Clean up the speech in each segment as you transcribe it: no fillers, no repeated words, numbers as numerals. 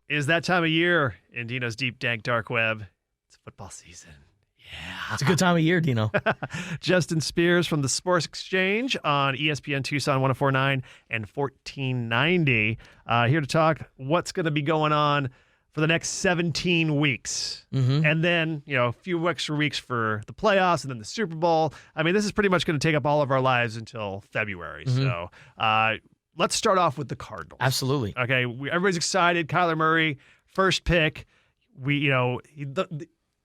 is that time of year in Dino's deep, dank, dark web. It's football season. Yeah. It's a good time of year, Dino. Justin Spears from the Sports Exchange on ESPN Tucson 104.9 and 1490. Here to talk what's going to be going on for the next 17 weeks. Mm-hmm. And then, a few extra weeks for the playoffs and then the Super Bowl. I mean, this is pretty much going to take up all of our lives until February. Mm-hmm. So let's start off with the Cardinals. Absolutely. Okay, everybody's excited. Kyler Murray, first pick.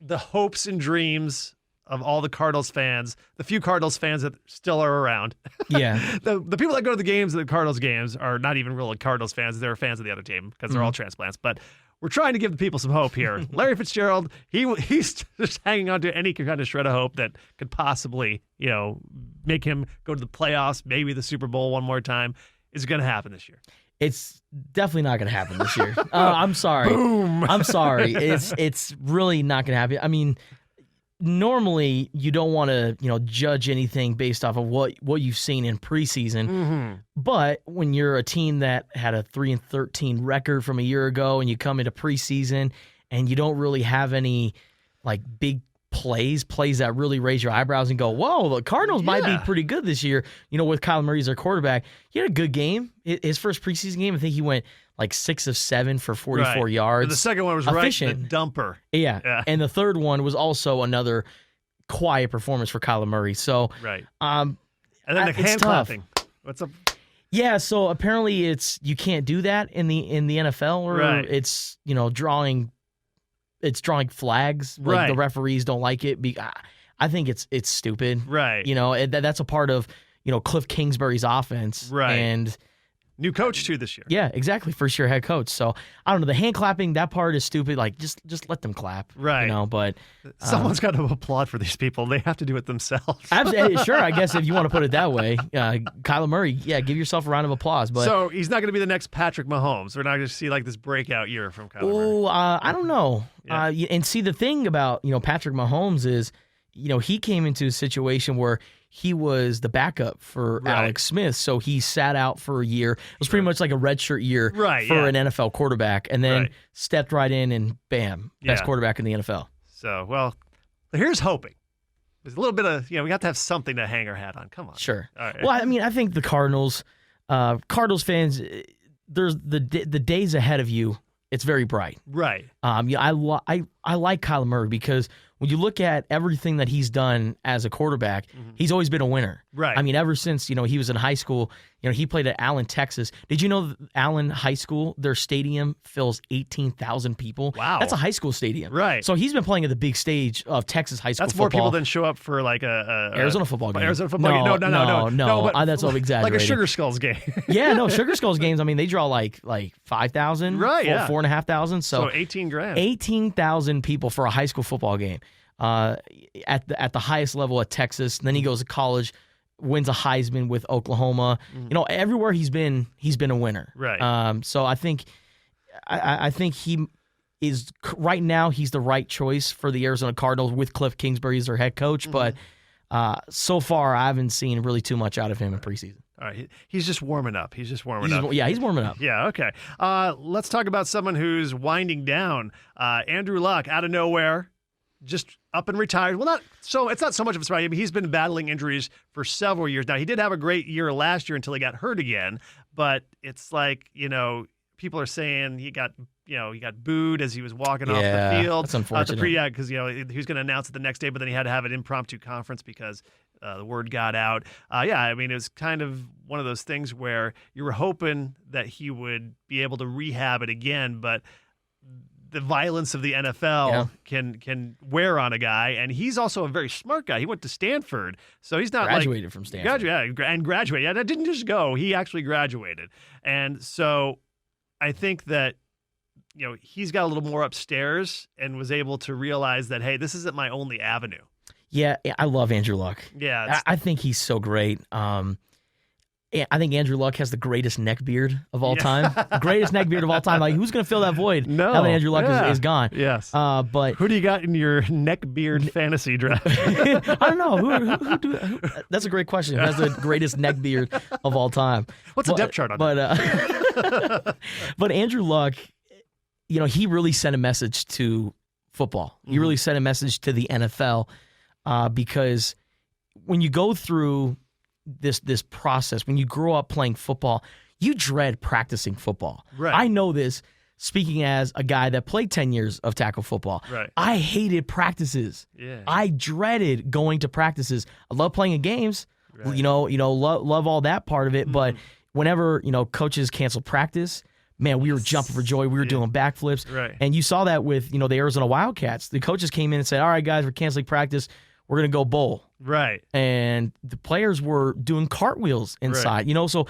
The hopes and dreams of all the Cardinals fans, the few Cardinals fans that still are around. Yeah. the people that go to the Cardinals games are not even really Cardinals fans. They're fans of the other team because they're all transplants. But we're trying to give the people some hope here. Larry Fitzgerald, he's just hanging on to any kind of shred of hope that could possibly, make him go to the playoffs, maybe the Super Bowl one more time. Is going to happen this year. It's definitely not going to happen this year. I'm sorry. Boom. I'm sorry. It's really not going to happen. I mean, normally you don't want to, judge anything based off of what you've seen in preseason. Mm-hmm. But when you're a team that had a 3-13 record from a year ago and you come into preseason and you don't really have any big plays that really raise your eyebrows and go, whoa, the Cardinals might be pretty good this year, with Kyler Murray as their quarterback. He had a good game. His first preseason game, I think he went 6 of 7 for 44 yards. The second one was efficient. The dumper. Yeah. And the third one was also another quiet performance for Kyler Murray. So, right. And then the hand clapping. What's up? Yeah, so apparently you can't do that in the NFL, or it's drawing flags. Right. The referees don't like it. I think it's stupid. Right. That's a part of, Cliff Kingsbury's offense. Right. And new coach too this year. Yeah, exactly. First year head coach. So I don't know. The hand clapping, that part is stupid. Just let them clap. Right. But someone's got to applaud for these people. They have to do it themselves. Absolutely. Sure. I guess if you want to put it that way, Kyler Murray, give yourself a round of applause. But so he's not going to be the next Patrick Mahomes. We're not going to see this breakout year from Kyler Murray. Oh, I don't know. Yeah. And see, the thing about Patrick Mahomes is, he came into a situation where he was the backup for Alex Smith, so he sat out for a year. It was pretty much like a redshirt year for an NFL quarterback, and then stepped right in and bam, best quarterback in the NFL. So, well, here's hoping. There's a little bit of, we have to have something to hang our hat on. Come on. Sure. All right. Well, I mean, I think the Cardinals fans, there's the days ahead of you. It's very bright. Right. I like Kyler Murray because when you look at everything that he's done as a quarterback, he's always been a winner. Right. I mean, ever since, he was in high school, he played at Allen, Texas. Did you know that Allen High School, their stadium fills 18,000 people? Wow. That's a high school stadium. Right. So he's been playing at the big stage of Texas high school football. That's more people than show up for a Arizona football game. Arizona football game. No. But That's all exaggerated. Like a Sugar Skulls game. Yeah, no, Sugar Skulls games, I mean, they draw like 5,000, right, 4,500. So $18,000. 18,000 people for a high school football game. At the highest level at Texas. And then he goes to college, wins a Heisman with Oklahoma. Everywhere he's been a winner. Right. So I think he is right now. He's the right choice for the Arizona Cardinals with Cliff Kingsbury as their head coach. But so far, I haven't seen really too much out of him in preseason. All right, he's just warming up. He's warming Yeah, he's warming up. Yeah, okay. Let's talk about someone who's winding down. Andrew Luck, out of nowhere. Just up and retired. Well, it's not so much of a surprise. I mean, he's been battling injuries for several years now. He did have a great year last year until he got hurt again. But it's people are saying he got booed as he was walking off the field. That's unfortunate. Because he was going to announce it the next day, but then he had to have an impromptu conference because the word got out. I mean, it was kind of one of those things where you were hoping that he would be able to rehab it again, but the violence of the NFL can wear on a guy, and he's also a very smart guy. He went to Stanford, so he's not graduated from Stanford. Graduated. Yeah, that didn't just go. He actually graduated, and so I think that he's got a little more upstairs and was able to realize that, hey, this isn't my only avenue. Yeah, I love Andrew Luck. Yeah, I think he's so great. I think Andrew Luck has the greatest neck beard of all time. Greatest neck beard of all time. Like, who's going to fill that void now that Andrew Luck is gone? Yes. But who do you got in your neck beard fantasy draft? I don't know. Who that's a great question. Who has the greatest neck beard of all time? What's the depth chart on that? But Andrew Luck, he really sent a message to football. He really sent a message to the NFL because when you go through this process, when you grow up playing football, you dread practicing football. Right. I know this speaking as a guy that played 10 years of tackle football. Right. I hated practices. Yeah. I dreaded going to practices. I love playing in games. Right. Love all that part of it. But whenever, coaches canceled practice, man, we were jumping for joy. We were doing backflips. Right. And you saw that with, the Arizona Wildcats. The coaches came in and said, all right, guys, we're canceling practice. We're going to go bowl. Right. And the players were doing cartwheels inside, so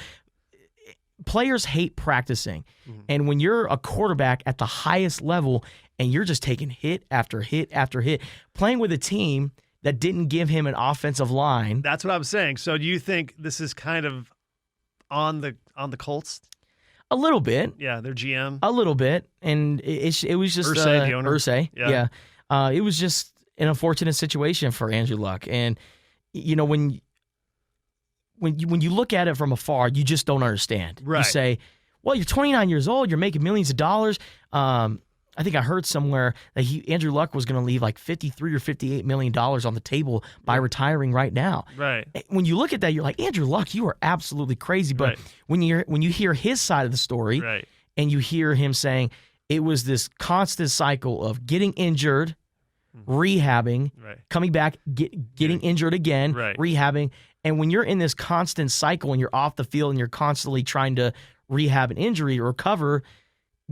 players hate practicing. And when you're a quarterback at the highest level and you're just taking hit after hit after hit, playing with a team that didn't give him an offensive line. That's what I'm saying. So do you think this is kind of on the Colts? A little bit. Yeah, their GM. A little bit. And it was just Irsay, the owner. Irsay. Yeah. It was just an unfortunate situation for Andrew Luck. And when you look at it from afar, you just don't understand. Right. You say, well, you're 29 years old, you're making millions of dollars. I think I heard somewhere that Andrew Luck was going to leave like $53 or $58 million on the table by retiring right now. Right. When you look at that, you're like, Andrew Luck, you are absolutely crazy. But when you hear his side of the story, right, and you hear him saying it was this constant cycle of getting injured, rehabbing, right, coming back, getting injured again, right, rehabbing. And when you're in this constant cycle and you're off the field and you're constantly trying to rehab an injury or recover,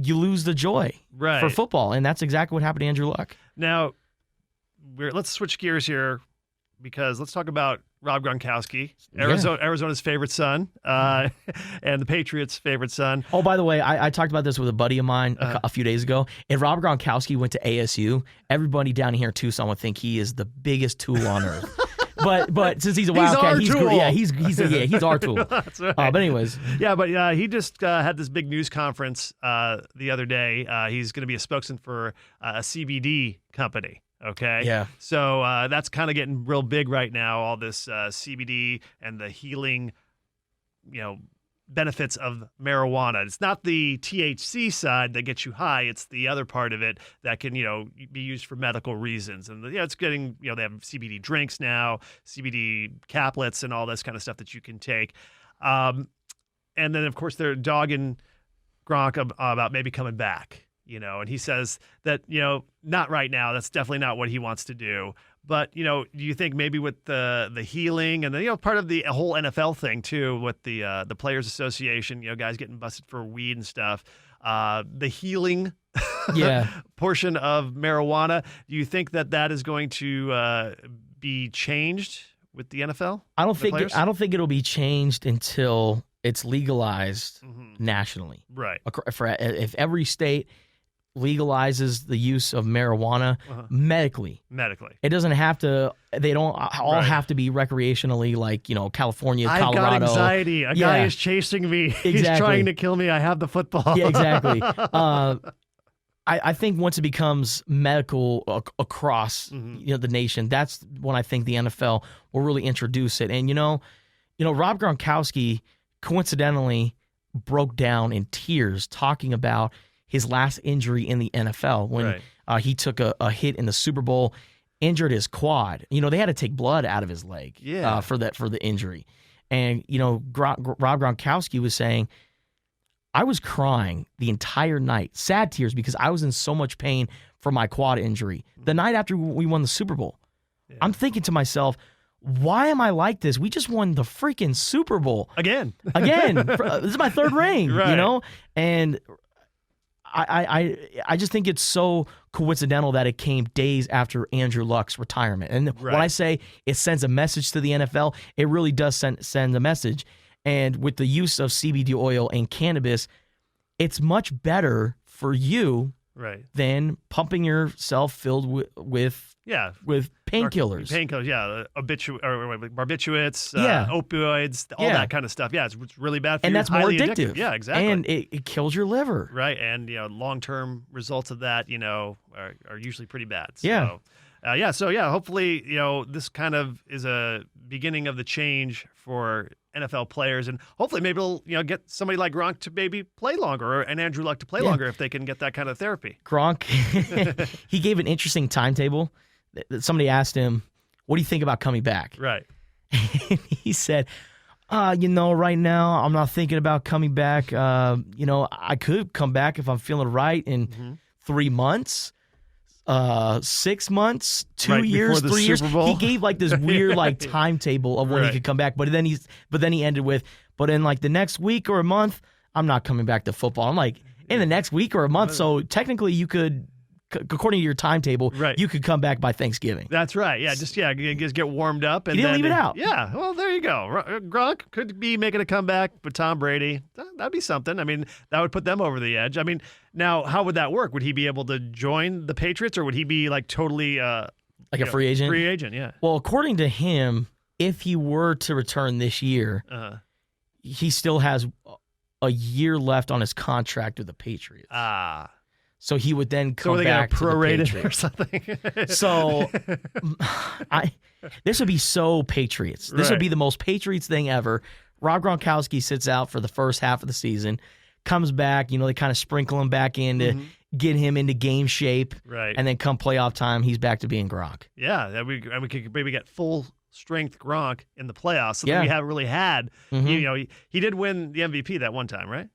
you lose the joy for football. And that's exactly what happened to Andrew Luck. Now, let's switch gears here because let's talk about Rob Gronkowski, Arizona's favorite son, and the Patriots' favorite son. Oh, by the way, I talked about this with a buddy of mine a few days ago. If Rob Gronkowski went to ASU, everybody down here in Tucson would think he is the biggest tool on earth. But since he's a Wildcat, he's our tool. That's right. But anyways, but he just had this big news conference the other day. He's going to be a spokesman for a CBD company. Okay. Yeah. So that's kind of getting real big right now. All this CBD and the healing, benefits of marijuana. It's not the THC side that gets you high. It's the other part of it that can, be used for medical reasons. And it's getting, they have CBD drinks now, CBD caplets, and all this kind of stuff that you can take. And then of course they're dogging Gronk about maybe coming back. And he says that, not right now. That's definitely not what he wants to do. But, do you think maybe with the healing and the, part of the whole NFL thing too, with the Players Association, guys getting busted for weed and stuff, the healing portion of marijuana, do you think that is going to be changed with the NFL? I don't think it'll be changed until it's legalized nationally. Right. If every state legalizes the use of marijuana medically. It doesn't have to, they don't all have to be recreationally like, California, Colorado. I've got anxiety. A guy is chasing me. Exactly. He's trying to kill me. I have the football. Yeah, exactly. I think once it becomes medical across the nation, that's when I think the NFL will really introduce it. And, Rob Gronkowski coincidentally broke down in tears talking about his last injury in the NFL when he took a hit in the Super Bowl, injured his quad. They had to take blood out of his leg for the injury. And, Rob Gronkowski was saying, I was crying the entire night, sad tears, because I was in so much pain from my quad injury. The night after we won the Super Bowl, I'm thinking to myself, why am I like this? We just won the freaking Super Bowl. Again. This is my third ring, And I just think it's so coincidental that it came days after Andrew Luck's retirement. And when I say it sends a message to the NFL, it really does send a message. And with the use of CBD oil and cannabis, it's much better for you than pumping yourself filled with painkillers. Barbiturates, opioids, all that kind of stuff. Yeah, it's really bad for you. And that's more addictive. Yeah, exactly. And it kills your liver. Right, and long-term results of that, are usually pretty bad. So, yeah. Hopefully, this kind of is a beginning of the change for NFL players, and hopefully maybe it'll, get somebody like Gronk to maybe play longer, and Andrew Luck to play longer if they can get that kind of therapy. Gronk, he gave an interesting timetable. Somebody asked him, what do you think about coming back? Right. And he said, right now I'm not thinking about coming back. I could come back if I'm feeling right in 3 months. 6 months, 2 years, 3 years. He gave like this weird timetable of when he could come back, but then he ended with, but in like the next week or a month, I'm not coming back to football. I'm like, in the next week or a month, so technically you could, according to your timetable, you could come back by Thanksgiving. That's right. Yeah, just get warmed up. And he didn't leave it out. Yeah, well, there you go. Gronk could be making a comeback, but Tom Brady, that'd be something. I mean, that would put them over the edge. I mean, now, how would that work? Would he be able to join the Patriots, or would he be like totally a free agent? Free agent, yeah. Well, according to him, if he were to return this year, he still has a year left on his contract with the Patriots. So he would then come back to the Patriots or something. So this would be so Patriots. This would be the most Patriots thing ever. Rob Gronkowski sits out for the first half of the season, comes back. They kind of sprinkle him back in to get him into game shape. Right. And then come playoff time, he's back to being Gronk. Yeah, we could maybe get full strength Gronk in the playoffs. Something we haven't really had. He did win the MVP that one time, right?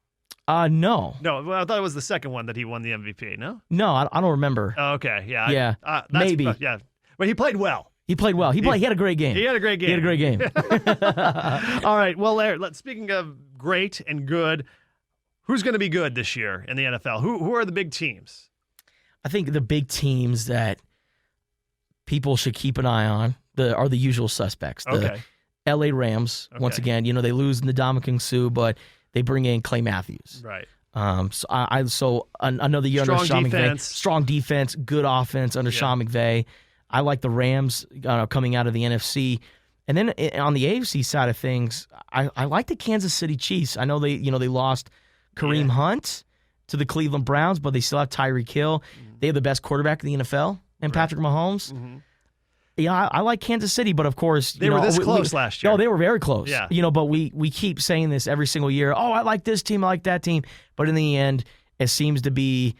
No. No, well, I thought it was the second one that he won the MVP, no? No, I don't remember. Oh, okay, yeah. Yeah, maybe. Yeah, but he played well. He played well. He had a great game. He had a great game. All right, well, Larry, speaking of great and good, who's going to be good this year in the NFL? Who are the big teams? I think the big teams that people should keep an eye on are the usual suspects. The LA Rams, once again, they lose Ndamukong Suh, but they bring in Clay Matthews. Right. So another year under Sean McVay. Strong defense, good offense under Sean McVay. I like the Rams coming out of the NFC. And then on the AFC side of things, I like the Kansas City Chiefs. I know they lost Kareem Hunt to the Cleveland Browns, but they still have Tyreek Hill. They have the best quarterback in the NFL, and Patrick Mahomes. Yeah, I like Kansas City, but of course... They were this close last year. No, they were very close. Yeah. But we keep saying this every single year. Oh, I like this team, I like that team. But in the end, it seems to be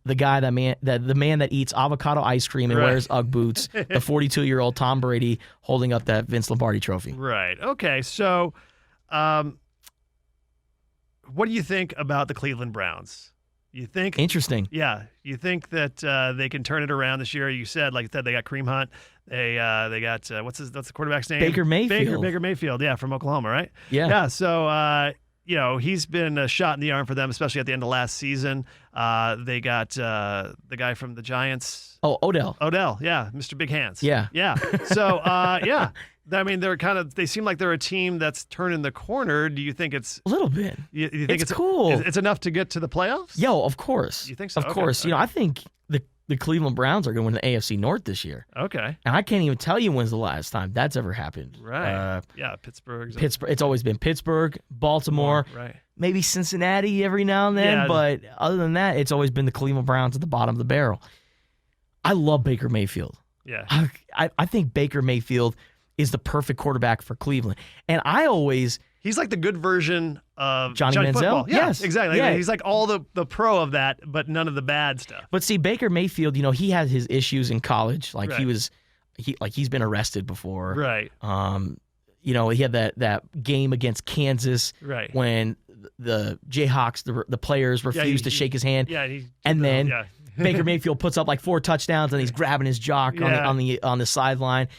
the man that eats avocado ice cream and wears Ugg boots, the 42-year-old Tom Brady holding up that Vince Lombardi trophy. Right. Okay, so what do you think about the Cleveland Browns? You think interesting? Yeah, you think that they can turn it around this year? You said, like I said, they got Kareem Hunt. They got what's the quarterback's name? Baker Mayfield. Baker Mayfield, yeah, from Oklahoma, right? Yeah. Yeah. So he's been a shot in the arm for them, especially at the end of last season. They got the guy from the Giants. Oh, Odell. Odell, yeah, Mr. Big Hands. Yeah. Yeah. So yeah. I mean, they seem like they're a team that's turning the corner. Do you think it's a little bit? You think it's cool? It's enough to get to the playoffs? Yo, of course. You think so? Of course. I think the Cleveland Browns are going to win the AFC North this year. Okay. And I can't even tell you when's the last time that's ever happened. Right. Pittsburgh. It's always been Pittsburgh, Baltimore, right. Maybe Cincinnati every now and then, but other than that, it's always been the Cleveland Browns at the bottom of the barrel. I love Baker Mayfield. Yeah. I think Baker Mayfield is the perfect quarterback for Cleveland. And he's like the good version of Johnny Manziel. Football. Yeah, yes, exactly. Yeah. He's like all the pro of that, but none of the bad stuff. But see, Baker Mayfield, he had his issues in college. Like he's been arrested before. Right. He had that game against Kansas when the Jayhawks, the players refused to shake his hand. Yeah. Baker Mayfield puts up like 4 touchdowns and he's grabbing his jock on the sideline.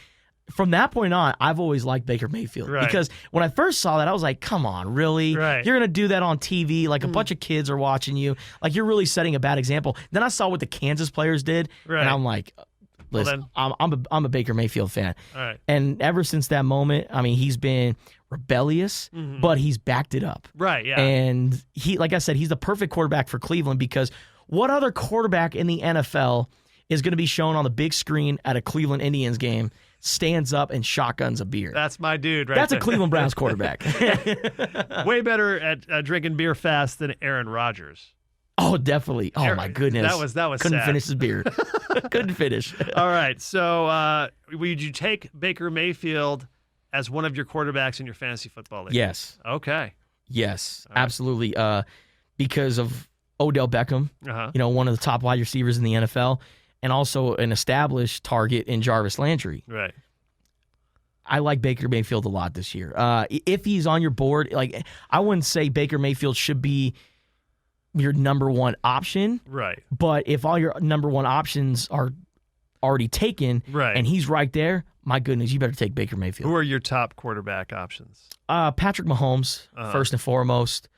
From that point on, I've always liked Baker Mayfield because when I first saw that, I was like, come on, really? Right. You're going to do that on TV? Like a bunch of kids are watching you. Like you're really setting a bad example. Then I saw what the Kansas players did, and I'm like, listen, I'm a Baker Mayfield fan. All right. And ever since that moment, I mean, he's been rebellious, but he's backed it up. Right, yeah. And like I said, he's the perfect quarterback for Cleveland because what other quarterback in the NFL is going to be shown on the big screen at a Cleveland Indians game, stands up and shotguns a beer? That's my dude right That's there. A Cleveland Browns quarterback. Way better at drinking beer fast than Aaron Rodgers. Oh, definitely. Oh, my goodness. That was Couldn't sad. finish his beer. Couldn't finish. All right. So would you take Baker Mayfield as one of your quarterbacks in your fantasy football league? Yes. Okay. Yes, All right. absolutely. Because of Odell Beckham, Uh-huh. one of the top wide receivers in the NFL, and also an established target in Jarvis Landry. Right. I like Baker Mayfield a lot this year. If he's on your board, like I wouldn't say Baker Mayfield should be your number one option, Right. but if all your number one options are already taken, Right. and he's right there, my goodness, you better take Baker Mayfield. Who are your top quarterback options? Patrick Mahomes, first and foremost.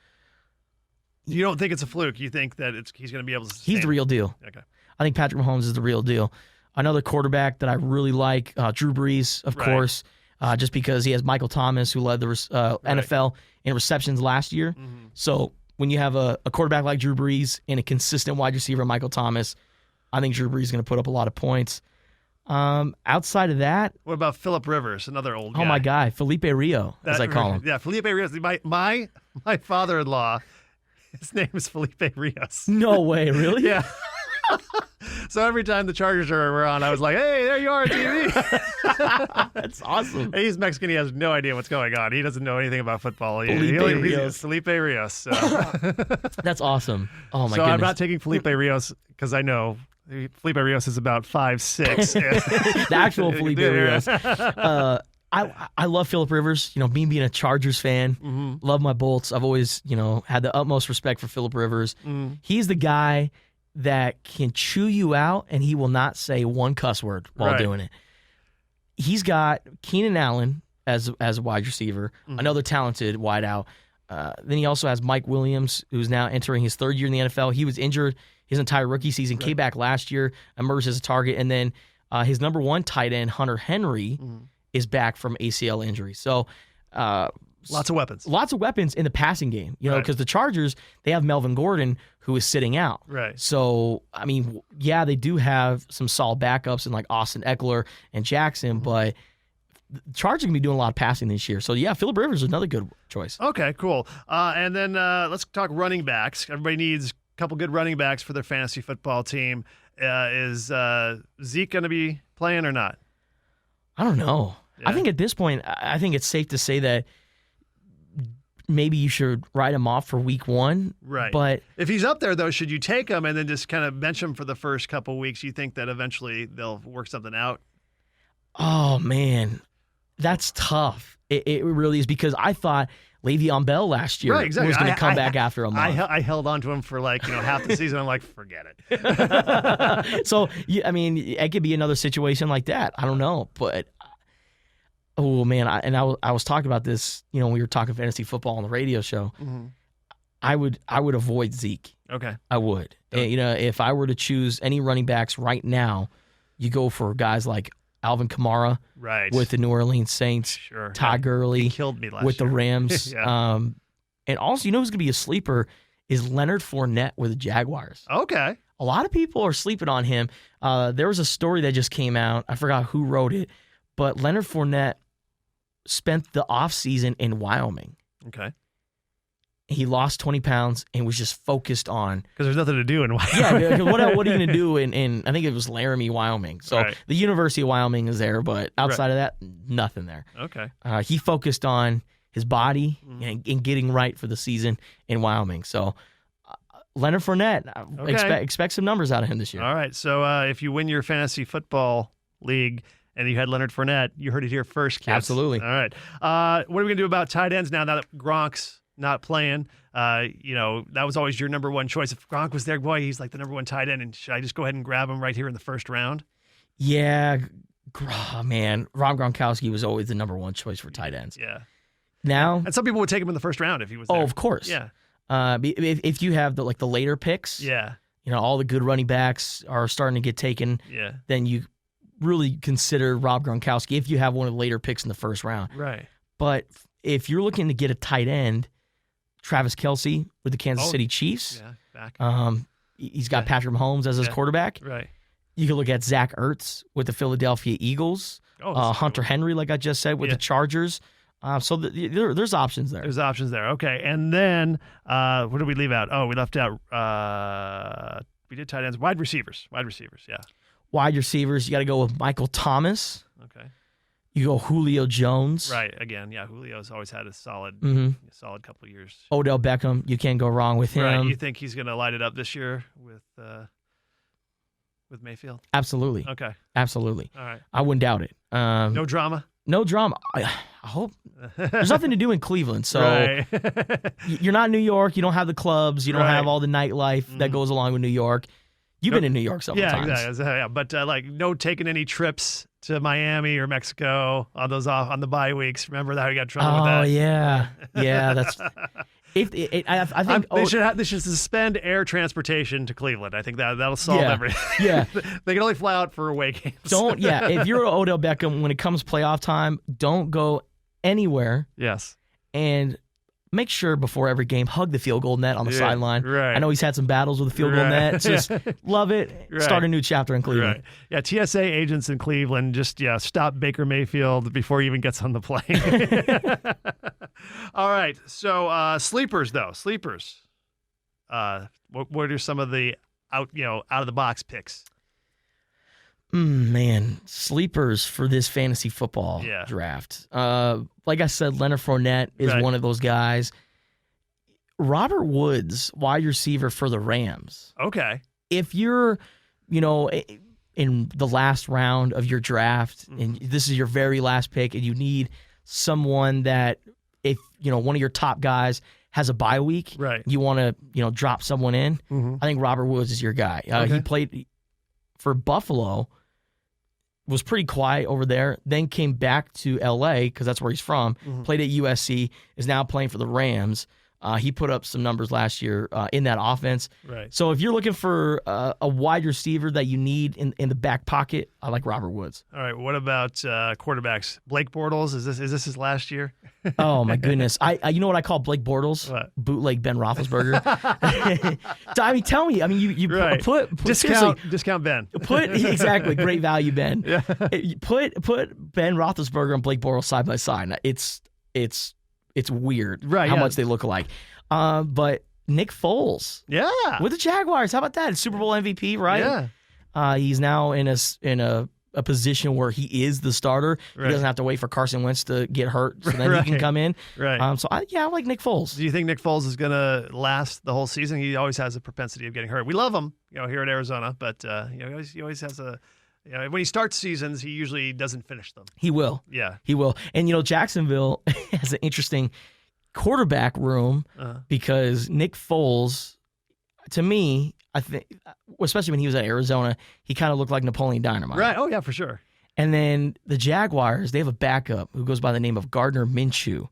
You don't think it's a fluke. You think that he's going to be able to sustain He's the real deal. Okay. I think Patrick Mahomes is the real deal. Another quarterback that I really like, Drew Brees, of Right. course, just because he has Michael Thomas, who led the NFL in receptions last year. Mhm. So when you have a quarterback like Drew Brees and a consistent wide receiver, Michael Thomas, I think Drew Brees is going to put up a lot of points. Outside of that, What about Phillip Rivers, another old guy? oh my God, Felipe Rio, as I call him. Yeah, Felipe Rios. My father-in-law, his name is Felipe Rios. No way, really? Yeah. So every time the Chargers were on, I was like, hey, there you are on TV. That's awesome. And he's Mexican. He has no idea what's going on. He doesn't know anything about football. Felipe Rios. Felipe Rios. So, That's awesome. Oh, my so goodness. I'm not taking Felipe Rios because I know Felipe Rios is about 5'6". The actual Felipe Rios. I love Phillip Rivers. Me being a Chargers fan, love my Bolts. I've always, had the utmost respect for Phillip Rivers. He's the guy that can chew you out, and he will not say one cuss word while Right. doing it. He's got Keenan Allen as a wide receiver, another talented wideout. Then he also has Mike Williams, who's now entering his third year in the NFL. He was injured his entire rookie season, came back last year, emerged as a target, and then his number one tight end, Hunter Henry, is back from ACL injury. So Lots of weapons. lots of weapons in the passing game, Right. because the Chargers, they have Melvin Gordon, who is sitting out. Right. So, I mean, yeah, they do have some solid backups in like Austin Eckler and Jackson, but the Chargers are going to be doing a lot of passing this year. So, yeah, Phillip Rivers is another good choice. Okay, cool. And then let's talk running backs. Everybody needs a couple good running backs for their fantasy football team. Is Zeke going to be playing or not? I don't know. Yeah. I think at this point, I think it's safe to say that maybe you should write him off for week one. Right. But If he's up there, though, should you take him and then just kind of bench him for the first couple weeks? You think that eventually they'll work something out? oh, man, that's tough. It really is, because I thought Le'Veon Bell last year Right, exactly. was going I- to come I- back after a month. I held on to him for half the season. I'm like, forget it. So, I mean, it could be another situation like that. I don't know. But, oh, man, I was talking about this, when we were talking fantasy football on the radio show. I would avoid Zeke. Okay. I would. And, if I were to choose any running backs right now, you go for guys like Alvin Kamara Right. with the New Orleans Saints, Sure. Todd Gurley He killed me last with the year. Rams. Yeah. And also, who's going to be a sleeper is Leonard Fournette with the Jaguars. Okay. A lot of people are sleeping on him. There was a story that just came out. I forgot who wrote it, but Leonard Fournette spent the offseason in Wyoming. Okay. He lost 20 pounds and was just focused on, Because there's nothing to do in Wyoming. yeah, what are you going to do in, I think it was Laramie, Wyoming. So Right. the University of Wyoming is there, but outside of that, nothing there. Okay. He focused on his body and getting right for the season in Wyoming. So Leonard Fournette, Okay. expect some numbers out of him this year. All right. So if you win your fantasy football league and you had Leonard Fournette, you heard it here first, kids. Absolutely. All right. What are we going to do about tight ends now that Gronk's not playing? That was always your number one choice. If Gronk was there, boy, he's like the number one tight end. And should I just go ahead and grab him right here in the first round? Yeah, man, Rob Gronkowski was always the number one choice for tight ends. Yeah. Now, And some people would take him in the first round if he was there. oh, of course. Yeah. If you have the later picks, Yeah. all the good running backs are starting to get taken, Yeah. then you really consider Rob Gronkowski if you have one of the later picks in the first round. Right. But if you're looking to get a tight end, Travis Kelce with the Kansas City Chiefs, Yeah. Back. he's got Patrick Mahomes as his quarterback. Right. You can look at Zach Ertz with the Philadelphia Eagles, Oh, this is Hunter cool. Henry, like I just said, with the Chargers. So there's options there. There's options there. Okay. And then what did we leave out? Oh, we left out we did tight ends. Wide receivers. Yeah. Wide receivers, you got to go with Michael Thomas. Okay. You go Julio Jones. Right. Again, yeah, Julio's always had a solid couple of years. Odell Beckham, you can't go wrong with him. Right. You think he's going to light it up this year with Mayfield? Absolutely. Okay. Absolutely. All right. I wouldn't doubt it. No drama? No drama. I hope. There's nothing to do in Cleveland, so Right. you're not New York. You don't have the clubs. You don't Right. have all the nightlife that goes along with New York. You've been in New York several times. Exactly. Yeah, but like no taking any trips to Miami or Mexico on the bye weeks. Remember that we got in trouble with that? Oh yeah, that's. I think they should suspend air transportation to Cleveland. I think that'll solve everything. Yeah, they can only fly out for away games. If you're Odell Beckham, when it comes playoff time, don't go anywhere. Yes. And make sure before every game, hug the field goal net on the sideline. Right. I know he's had some battles with the field goal net. Just love it. Right. Start a new chapter in Cleveland. Right. Yeah, TSA agents in Cleveland, just stop Baker Mayfield before he even gets on the plane. All right. So sleepers though. Sleepers. What are some of the out of the box picks? Man, sleepers for this fantasy football draft. Like I said, Leonard Fournette is one of those guys. Robert Woods, wide receiver for the Rams. Okay. If you're, in the last round of your draft, and this is your very last pick, and you need someone that, if one of your top guys has a bye week, you want to drop someone in. I think Robert Woods is your guy. He played for Buffalo. Was pretty quiet over there, then came back to L.A. because that's where he's from, played at USC, is now playing for the Rams. He put up some numbers last year in that offense. Right. So if you're looking for a wide receiver that you need in the back pocket, I like Robert Woods. All right. What about quarterbacks? Blake Bortles, is this his last year? Oh my goodness! You know what I call Blake Bortles? What? Bootleg Ben Roethlisberger. I mean, tell me. I mean, you put discount Ben. Exactly great value Ben. Yeah. Put Ben Roethlisberger and Blake Bortles side by side. It's weird how much they look alike. But Nick Foles, with the Jaguars, how about that? Super Bowl MVP, right? Yeah. He's now in a position where he is the starter. Right. He doesn't have to wait for Carson Wentz to get hurt, so then he can come in. Right. I like Nick Foles. Do you think Nick Foles is going to last the whole season? He always has a propensity of getting hurt. We love him, here at Arizona, but he always has a. When he starts seasons, he usually doesn't finish them. He will. Yeah. He will. And, Jacksonville has an interesting quarterback room because Nick Foles, to me, I think, especially when he was at Arizona, he kind of looked like Napoleon Dynamite. Right. Oh, yeah, for sure. And then the Jaguars, they have a backup who goes by the name of Gardner Minshew.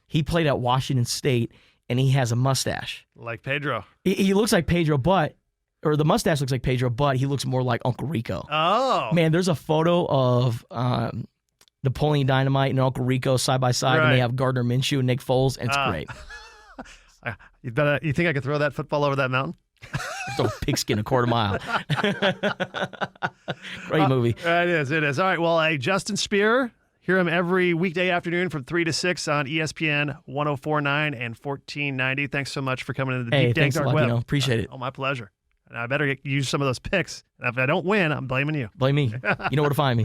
He played at Washington State, and he has a mustache. Like Pedro. He looks like Pedro, or the mustache looks like Pedro, but he looks more like Uncle Rico. Oh. Man, there's a photo of Napoleon Dynamite and Uncle Rico side by side, and they have Gardner Minshew and Nick Foles, and it's great. You think I could throw that football over that mountain? Throw a pigskin a quarter mile. Great movie. It is. All right, well, Justin Spear, hear him every weekday afternoon from 3 to 6 on ESPN 104.9 and 1490. Thanks so much for coming into the Deep Dank Dark Web. Appreciate it. Oh, my pleasure. And I better use some of those picks. And if I don't win, I'm blaming you. Blame me. You know where to find me.